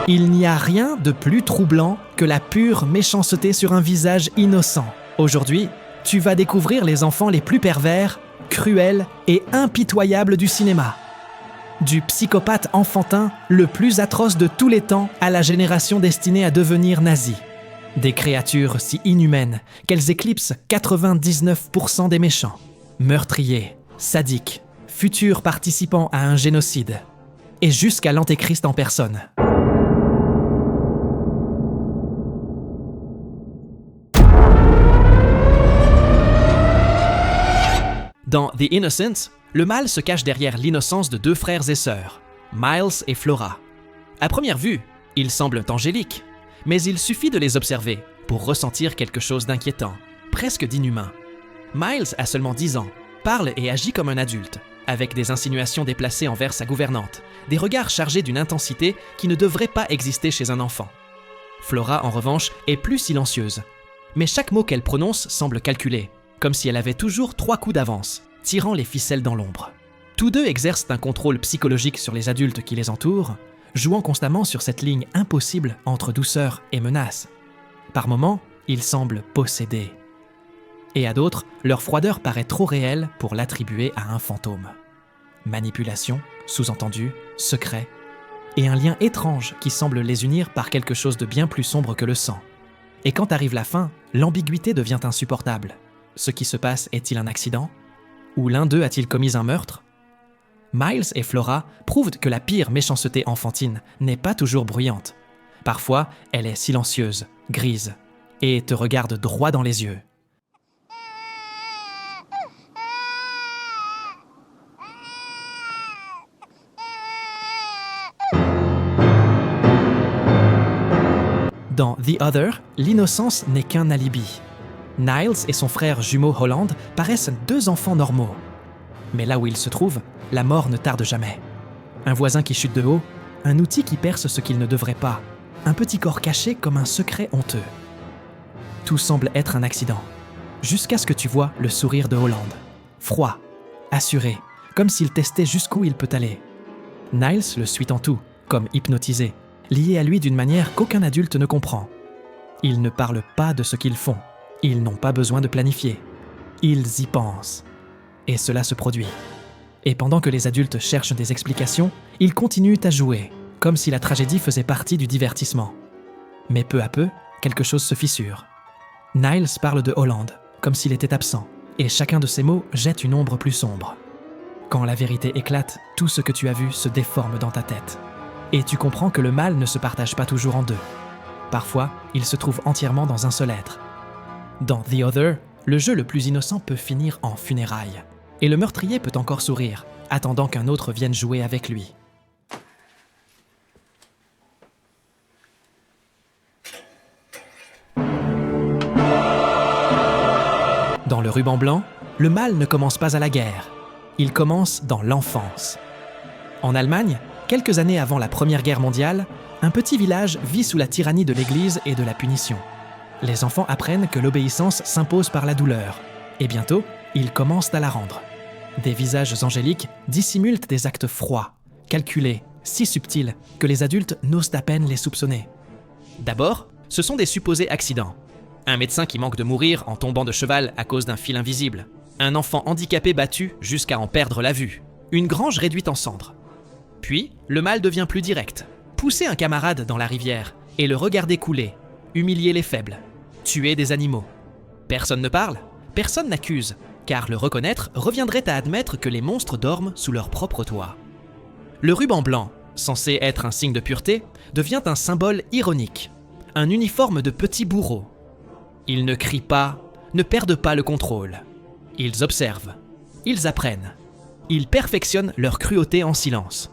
Il n'y a rien de plus troublant que la pure méchanceté sur un visage innocent. Aujourd'hui, tu vas découvrir les enfants les plus pervers, cruels et impitoyables du cinéma. Du psychopathe enfantin le plus atroce de tous les temps à la génération destinée à devenir nazie. Des créatures si inhumaines qu'elles éclipsent 99% des méchants. Meurtriers, sadiques, futurs participants à un génocide. Et jusqu'à l'antéchrist en personne. Dans The Innocents, le mal se cache derrière l'innocence de deux frères et sœurs, Miles et Flora. À première vue, ils semblent angéliques, mais il suffit de les observer pour ressentir quelque chose d'inquiétant, presque d'inhumain. Miles a seulement 10 ans, parle et agit comme un adulte, avec des insinuations déplacées envers sa gouvernante, des regards chargés d'une intensité qui ne devrait pas exister chez un enfant. Flora, en revanche, est plus silencieuse, mais chaque mot qu'elle prononce semble calculé, comme si elle avait toujours 3 coups d'avance, tirant les ficelles dans l'ombre. Tous deux exercent un contrôle psychologique sur les adultes qui les entourent, jouant constamment sur cette ligne impossible entre douceur et menace. Par moments, ils semblent possédés. Et à d'autres, leur froideur paraît trop réelle pour l'attribuer à un fantôme. Manipulation, sous-entendu, secret, et un lien étrange qui semble les unir par quelque chose de bien plus sombre que le sang. Et quand arrive la fin, l'ambiguïté devient insupportable. Ce qui se passe est-il un accident ? Ou l'un d'eux a-t-il commis un meurtre ? Miles et Flora prouvent que la pire méchanceté enfantine n'est pas toujours bruyante. Parfois, elle est silencieuse, grise, et te regarde droit dans les yeux. Dans The Other, l'innocence n'est qu'un alibi. Niles et son frère jumeau Holland paraissent 2 enfants normaux. Mais là où ils se trouvent, la mort ne tarde jamais. Un voisin qui chute de haut, un outil qui perce ce qu'il ne devrait pas, un petit corps caché comme un secret honteux. Tout semble être un accident, jusqu'à ce que tu vois le sourire de Holland. Froid, assuré, comme s'il testait jusqu'où il peut aller. Niles le suit en tout, comme hypnotisé, lié à lui d'une manière qu'aucun adulte ne comprend. Ils ne parlent pas de ce qu'ils font. Ils n'ont pas besoin de planifier. Ils y pensent. Et cela se produit. Et pendant que les adultes cherchent des explications, ils continuent à jouer, comme si la tragédie faisait partie du divertissement. Mais peu à peu, quelque chose se fissure. Niles parle de Holland, comme s'il était absent, et chacun de ses mots jette une ombre plus sombre. Quand la vérité éclate, tout ce que tu as vu se déforme dans ta tête. Et tu comprends que le mal ne se partage pas toujours en 2. Parfois, il se trouve entièrement dans un seul être. Dans The Other, le jeu le plus innocent peut finir en funérailles. Et le meurtrier peut encore sourire, attendant qu'un autre vienne jouer avec lui. Dans Le Ruban Blanc, le mal ne commence pas à la guerre. Il commence dans l'enfance. En Allemagne, quelques années avant la Première Guerre mondiale, un petit village vit sous la tyrannie de l'Église et de la punition. Les enfants apprennent que l'obéissance s'impose par la douleur. Et bientôt, ils commencent à la rendre. Des visages angéliques dissimulent des actes froids, calculés, si subtils que les adultes n'osent à peine les soupçonner. D'abord, ce sont des supposés accidents. Un médecin qui manque de mourir en tombant de cheval à cause d'un fil invisible. Un enfant handicapé battu jusqu'à en perdre la vue. Une grange réduite en cendres. Puis, le mal devient plus direct. Pousser un camarade dans la rivière et le regarder couler. Humilier les faibles. Tuer des animaux. Personne ne parle, personne n'accuse, car le reconnaître reviendrait à admettre que les monstres dorment sous leur propre toit. Le ruban blanc, censé être un signe de pureté, devient un symbole ironique, un uniforme de petits bourreaux. Ils ne crient pas, ne perdent pas le contrôle. Ils observent, ils apprennent, ils perfectionnent leur cruauté en silence.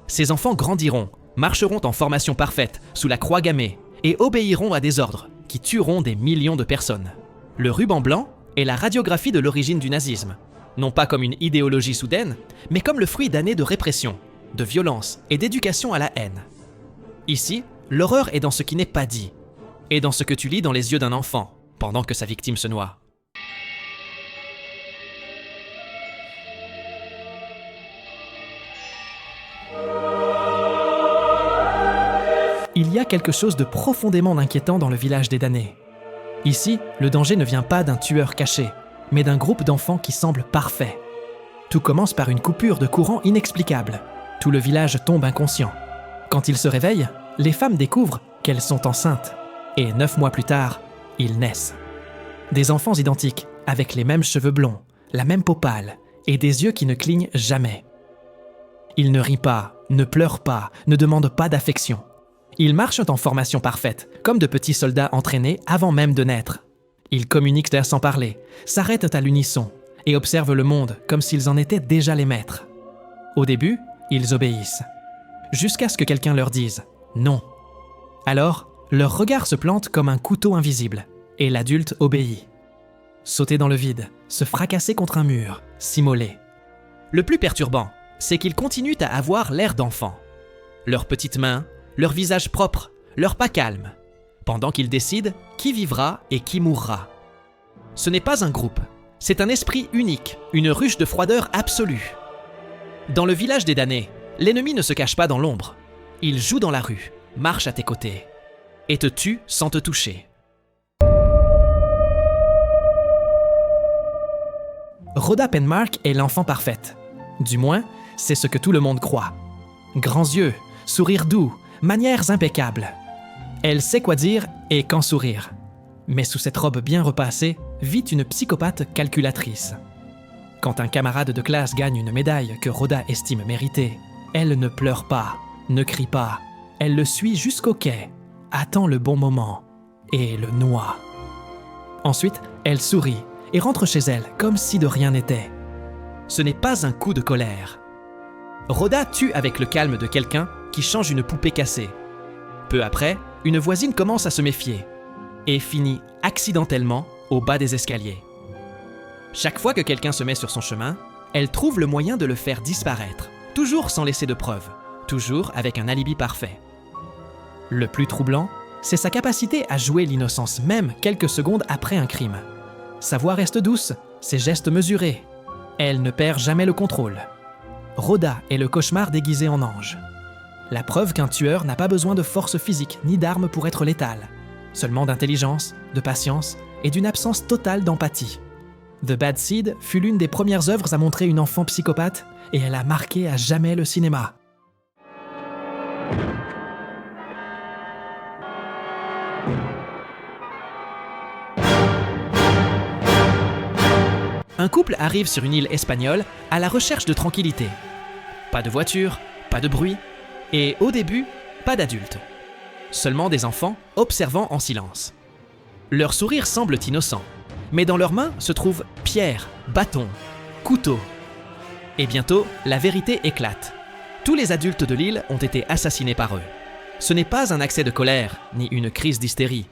Ces enfants grandiront, marcheront en formation parfaite, sous la croix gammée, et obéiront à des ordres qui tueront des millions de personnes. Le ruban blanc est la radiographie de l'origine du nazisme, non pas comme une idéologie soudaine, mais comme le fruit d'années de répression, de violence et d'éducation à la haine. Ici, l'horreur est dans ce qui n'est pas dit, et dans ce que tu lis dans les yeux d'un enfant, pendant que sa victime se noie. il y a quelque chose de profondément inquiétant dans le village des damnés. Ici, le danger ne vient pas d'un tueur caché, mais d'un groupe d'enfants qui semble parfait. Tout commence par une coupure de courant inexplicable. Tout le village tombe inconscient. Quand ils se réveillent, les femmes découvrent qu'elles sont enceintes. Et 9 mois plus tard, ils naissent. Des enfants identiques, avec les mêmes cheveux blonds, la même peau pâle et des yeux qui ne clignent jamais. Ils ne rient pas, ne pleurent pas, ne demandent pas d'affection. Ils marchent en formation parfaite, comme de petits soldats entraînés avant même de naître. Ils communiquent sans parler, s'arrêtent à l'unisson et observent le monde comme s'ils en étaient déjà les maîtres. Au début, ils obéissent, jusqu'à ce que quelqu'un leur dise « non ». Alors, leur regard se plante comme un couteau invisible, et l'adulte obéit. Sauter dans le vide, se fracasser contre un mur, s'immoler. Le plus perturbant, c'est qu'ils continuent à avoir l'air d'enfants. Leurs petites mains, leur visage propre, leur pas calme, pendant qu'ils décident qui vivra et qui mourra. Ce n'est pas un groupe, c'est un esprit unique, une ruche de froideur absolue. Dans le village des damnés, l'ennemi ne se cache pas dans l'ombre. Il joue dans la rue, marche à tes côtés, et te tue sans te toucher. Rhoda Penmark est l'enfant parfaite. Du moins, c'est ce que tout le monde croit. Grands yeux, sourire doux, manières impeccables. Elle sait quoi dire et quand sourire. Mais sous cette robe bien repassée, vit une psychopathe calculatrice. Quand un camarade de classe gagne une médaille que Rhoda estime méritée, elle ne pleure pas, ne crie pas. Elle le suit jusqu'au quai, attend le bon moment et le noie. Ensuite, elle sourit et rentre chez elle comme si de rien n'était. Ce n'est pas un coup de colère. Rhoda tue avec le calme de quelqu'un qui change une poupée cassée. Peu après, une voisine commence à se méfier et finit accidentellement au bas des escaliers. Chaque fois que quelqu'un se met sur son chemin, elle trouve le moyen de le faire disparaître, toujours sans laisser de preuves, toujours avec un alibi parfait. Le plus troublant, c'est sa capacité à jouer l'innocence même quelques secondes après un crime. Sa voix reste douce, ses gestes mesurés. Elle ne perd jamais le contrôle. Rhoda est le cauchemar déguisé en ange. La preuve qu'un tueur n'a pas besoin de force physique ni d'armes pour être létal, seulement d'intelligence, de patience et d'une absence totale d'empathie. The Bad Seed fut l'une des premières œuvres à montrer une enfant psychopathe et elle a marqué à jamais le cinéma. Un couple arrive sur une île espagnole à la recherche de tranquillité. Pas de voiture, pas de bruit, et au début, pas d'adultes. Seulement des enfants observant en silence. Leur sourire semble innocent, mais dans leurs mains se trouvent pierres, bâtons, couteaux. Et bientôt, la vérité éclate. Tous les adultes de l'île ont été assassinés par eux. Ce n'est pas un accès de colère, ni une crise d'hystérie.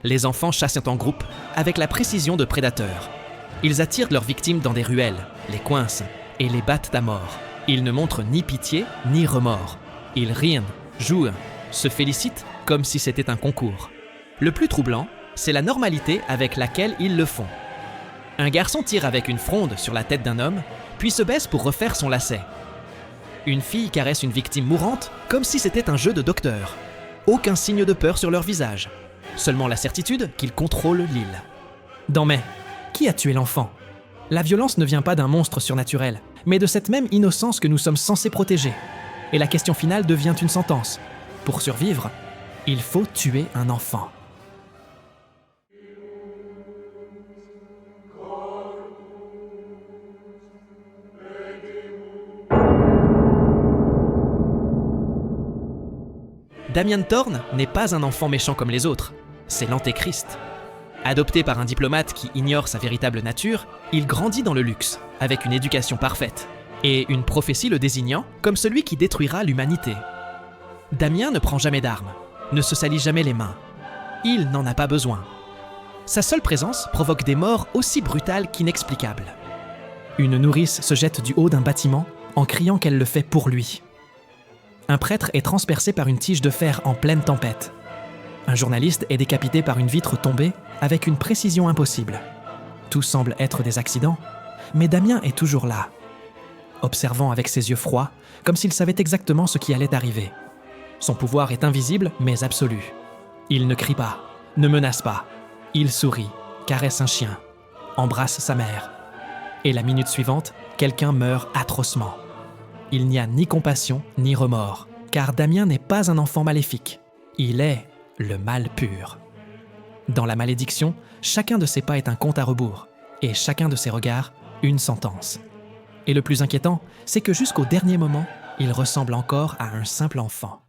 Les enfants chassent en groupe, avec la précision de prédateurs. Ils attirent leurs victimes dans des ruelles, les coincent et les battent à mort. Ils ne montrent ni pitié ni remords. Ils rient, jouent, se félicitent comme si c'était un concours. Le plus troublant, c'est la normalité avec laquelle ils le font. Un garçon tire avec une fronde sur la tête d'un homme, puis se baisse pour refaire son lacet. Une fille caresse une victime mourante comme si c'était un jeu de docteur. Aucun signe de peur sur leur visage. Seulement la certitude qu'ils contrôlent l'île. Dans Mai, qui a tué l'enfant ? La violence ne vient pas d'un monstre surnaturel, mais de cette même innocence que nous sommes censés protéger. Et la question finale devient une sentence. Pour survivre, il faut tuer un enfant. Damien Thorne n'est pas un enfant méchant comme les autres, c'est l'antéchrist. Adopté par un diplomate qui ignore sa véritable nature, il grandit dans le luxe, avec une éducation parfaite, et une prophétie le désignant comme celui qui détruira l'humanité. Damien ne prend jamais d'armes, ne se salit jamais les mains. Il n'en a pas besoin. Sa seule présence provoque des morts aussi brutales qu'inexplicables. Une nourrice se jette du haut d'un bâtiment en criant qu'elle le fait pour lui. Un prêtre est transpercé par une tige de fer en pleine tempête. Un journaliste est décapité par une vitre tombée avec une précision impossible. Tout semble être des accidents, mais Damien est toujours là, observant avec ses yeux froids, comme s'il savait exactement ce qui allait arriver. Son pouvoir est invisible mais absolu. Il ne crie pas, ne menace pas. Il sourit, caresse un chien, embrasse sa mère. Et la minute suivante, quelqu'un meurt atrocement. Il n'y a ni compassion ni remords, car Damien n'est pas un enfant maléfique. Il est le mal pur. Dans la malédiction, chacun de ses pas est un compte à rebours, et chacun de ses regards, une sentence. Et le plus inquiétant, c'est que jusqu'au dernier moment, il ressemble encore à un simple enfant.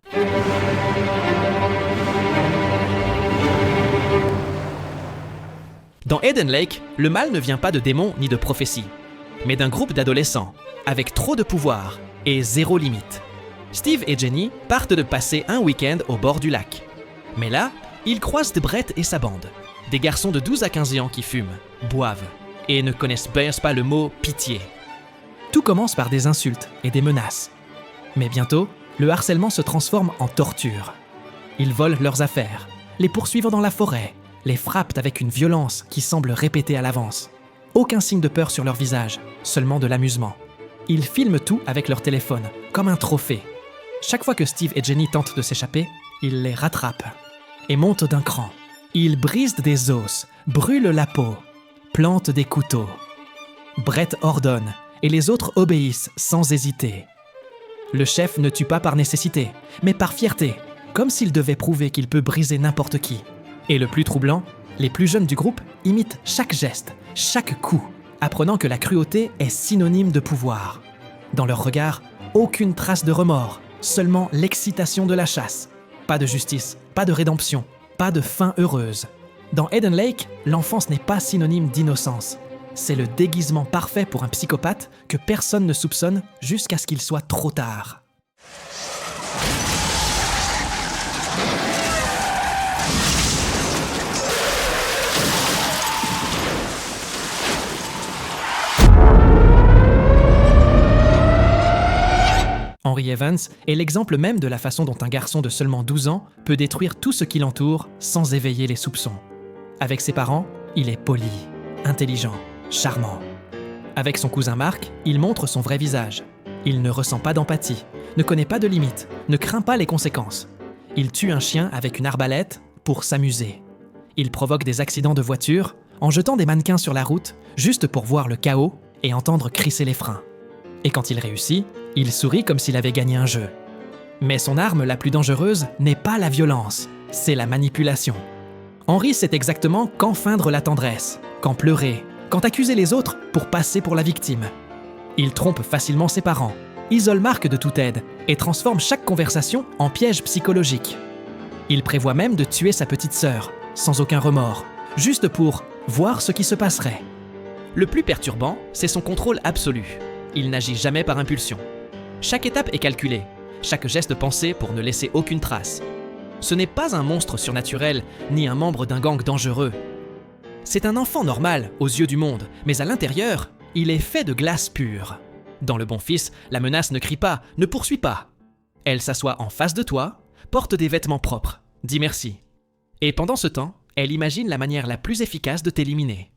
Dans Eden Lake, le mal ne vient pas de démons ni de prophéties, mais d'un groupe d'adolescents, avec trop de pouvoir et zéro limite. Steve et Jenny partent de passer un week-end au bord du lac. Mais là, ils croisent Brett et sa bande, des garçons de 12 à 15 ans qui fument, boivent et ne connaissent pas le mot « pitié ». Tout commence par des insultes et des menaces. Mais bientôt, le harcèlement se transforme en torture. Ils volent leurs affaires, les poursuivent dans la forêt, les frappent avec une violence qui semble répétée à l'avance. Aucun signe de peur sur leur visage, seulement de l'amusement. Ils filment tout avec leur téléphone, comme un trophée. Chaque fois que Steve et Jenny tentent de s'échapper, ils les rattrapent et montent d'un cran. Ils brisent des os, brûlent la peau, plantent des couteaux. Brett ordonne et les autres obéissent sans hésiter. Le chef ne tue pas par nécessité, mais par fierté, comme s'il devait prouver qu'il peut briser n'importe qui. Et le plus troublant, les plus jeunes du groupe imitent chaque geste, chaque coup, apprenant que la cruauté est synonyme de pouvoir. Dans leur regard, aucune trace de remords, seulement l'excitation de la chasse. Pas de justice, pas de rédemption, pas de fin heureuse. Dans Eden Lake, l'enfance n'est pas synonyme d'innocence. C'est le déguisement parfait pour un psychopathe que personne ne soupçonne jusqu'à ce qu'il soit trop tard. Henry Evans est l'exemple même de la façon dont un garçon de seulement 12 ans peut détruire tout ce qui l'entoure sans éveiller les soupçons. Avec ses parents, il est poli, intelligent, charmant. Avec son cousin Mark, il montre son vrai visage. Il ne ressent pas d'empathie, ne connaît pas de limites, ne craint pas les conséquences. Il tue un chien avec une arbalète pour s'amuser. Il provoque des accidents de voiture en jetant des mannequins sur la route juste pour voir le chaos et entendre crisser les freins. Et quand il réussit, il sourit comme s'il avait gagné un jeu. Mais son arme la plus dangereuse n'est pas la violence, c'est la manipulation. Henry sait exactement quand feindre la tendresse, quand pleurer, quand accuser les autres pour passer pour la victime. Il trompe facilement ses parents, isole Mark de toute aide et transforme chaque conversation en piège psychologique. Il prévoit même de tuer sa petite sœur, sans aucun remords, juste pour voir ce qui se passerait. Le plus perturbant, c'est son contrôle absolu. Il n'agit jamais par impulsion. Chaque étape est calculée, chaque geste pensé pour ne laisser aucune trace. Ce n'est pas un monstre surnaturel, ni un membre d'un gang dangereux. C'est un enfant normal aux yeux du monde, mais à l'intérieur, il est fait de glace pure. Dans Le Bon Fils, la menace ne crie pas, ne poursuit pas. Elle s'assoit en face de toi, porte des vêtements propres, dit merci. Et pendant ce temps, elle imagine la manière la plus efficace de t'éliminer.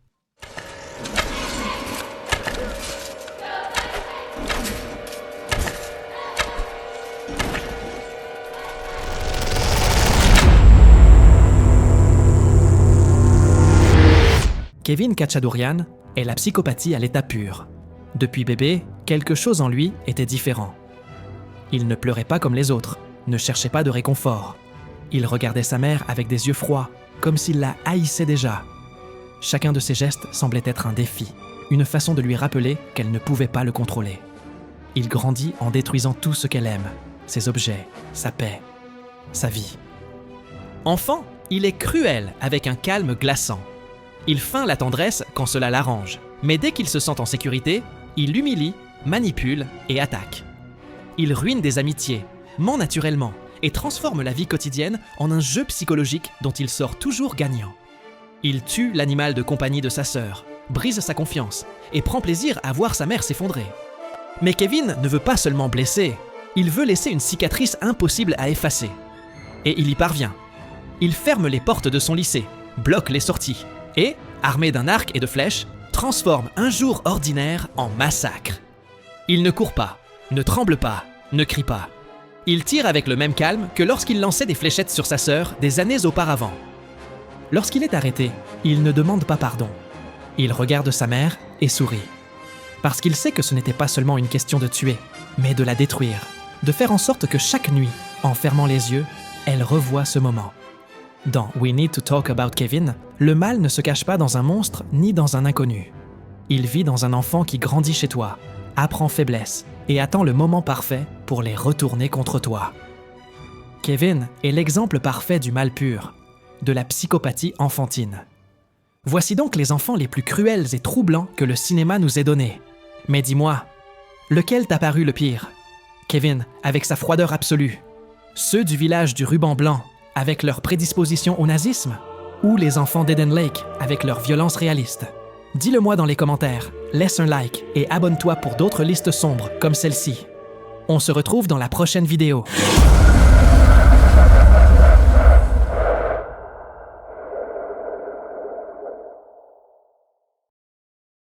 Kevin Khatchadourian est la psychopathie à l'état pur. Depuis bébé, quelque chose en lui était différent. Il ne pleurait pas comme les autres, ne cherchait pas de réconfort. Il regardait sa mère avec des yeux froids, comme s'il la haïssait déjà. Chacun de ses gestes semblait être un défi, une façon de lui rappeler qu'elle ne pouvait pas le contrôler. Il grandit en détruisant tout ce qu'elle aime, ses objets, sa paix, sa vie. Enfant, il est cruel avec un calme glaçant. Il feint la tendresse quand cela l'arrange, mais dès qu'il se sent en sécurité, il l'humilie, manipule et attaque. Il ruine des amitiés, ment naturellement et transforme la vie quotidienne en un jeu psychologique dont il sort toujours gagnant. Il tue l'animal de compagnie de sa sœur, brise sa confiance et prend plaisir à voir sa mère s'effondrer. Mais Kevin ne veut pas seulement blesser, il veut laisser une cicatrice impossible à effacer. Et il y parvient. Il ferme les portes de son lycée, bloque les sorties et, armé d'un arc et de flèches, transforme un jour ordinaire en massacre. Il ne court pas, ne tremble pas, ne crie pas. Il tire avec le même calme que lorsqu'il lançait des fléchettes sur sa sœur des années auparavant. Lorsqu'il est arrêté, il ne demande pas pardon. Il regarde sa mère et sourit. Parce qu'il sait que ce n'était pas seulement une question de tuer, mais de la détruire, de faire en sorte que chaque nuit, en fermant les yeux, elle revoit ce moment. Dans We Need to Talk About Kevin, le mal ne se cache pas dans un monstre ni dans un inconnu. Il vit dans un enfant qui grandit chez toi, apprend faiblesse et attend le moment parfait pour les retourner contre toi. Kevin est l'exemple parfait du mal pur, de la psychopathie enfantine. Voici donc les enfants les plus cruels et troublants que le cinéma nous ait donnés. Mais dis-moi, lequel t'a paru le pire? Kevin, avec sa froideur absolue? Ceux du village du ruban blanc, avec leur prédisposition au nazisme? Ou les enfants d'Eden Lake, avec leur violence réaliste? Dis-le-moi dans les commentaires, laisse un like et abonne-toi pour d'autres listes sombres comme celle-ci. On se retrouve dans la prochaine vidéo.